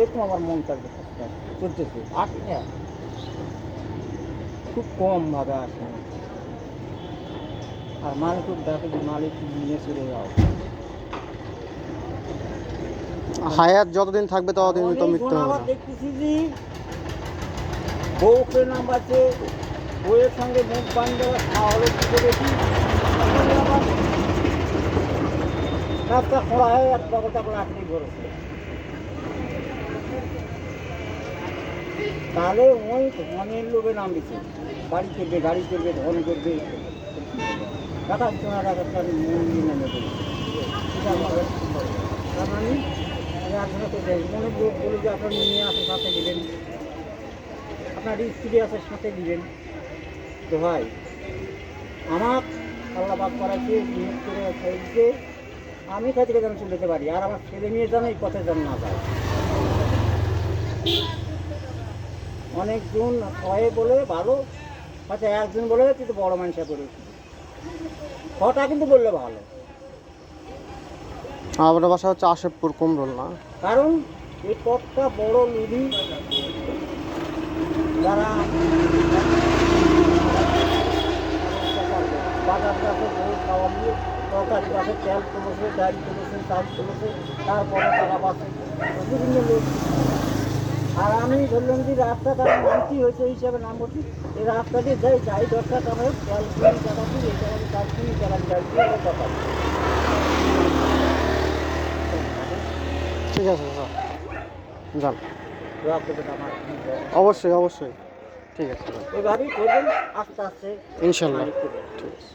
এরকম আমার মনটা চলতেছে। আসি না, খুব কমভাবে আসে। আর মালিক ডাকে যে মালিক নিয়ে চলে যাও। হায়াত যতদিন থাকবে ততদিন তো মৃত্যু হবে আবার না। দেখতেছি যে বউকে নামাচ্ছে, বউয়ের সঙ্গে মুখ বান্ধে তাহলে কি করেছি আবার রাস্তা খোলা হয়ে এক বগলটা লাকড়ি ধরেছে। তাহলে ওই ধনের লোভে নামছে, বাড়ি করবে, গাড়ি করবে, ধন করবে, টাকা দিতে না টাকা মন নিয়ে নামে দেবে। তার মানে মনে লোক বলে যে আপনার মেয়ে আছে সাথে দিবেন, আপনার স্ত্রী আছে সাথে দিবেন। তো ভাই আমার আল্লাহ বাদ করাচ্ছে নিয়োগ করে ফেলছে, আমি খাতিরে যেন চলে যেতে পারি, আর আমার ছেলে মেয়ে যেন এই পথে যেন না যায়। অনেকজন হয় বলে ভালো, হয়তো একজন বলে কিন্তু বড় মানুষা করে কথা কিন্তু বললে ভালো। আমাদের বাসা হচ্ছে আশেবপুর কুমরোল না। কারণ এই পথটা বড় লুধি, যারা বাজার গাছে গরু খাওয়া দিয়ে তরকারি গাছে তেল তুলেছে, ডাল তুলেছে, চাল তুলেছে, তারপরে তারা বাসে বিভিন্ন লোক। আর আমি ধরলাম যে রাস্তা তারা নামটি হয়েছে হিসাবে নাম করছি, এই রাস্তা দিয়ে যাই যাই দরকার আমার তেল কিনি টাকা দিই, এই টাকা চাল কিনি টাকা ডাল দিয়ে কথা। ঠিক আছে স্যার, যান। আমার অবশ্যই অবশ্যই, ঠিক আছে, ওইভাবেই করবেন আস্তে আস্তে ইনশাল্লাহ। মালিক করবেন। ঠিক আছে।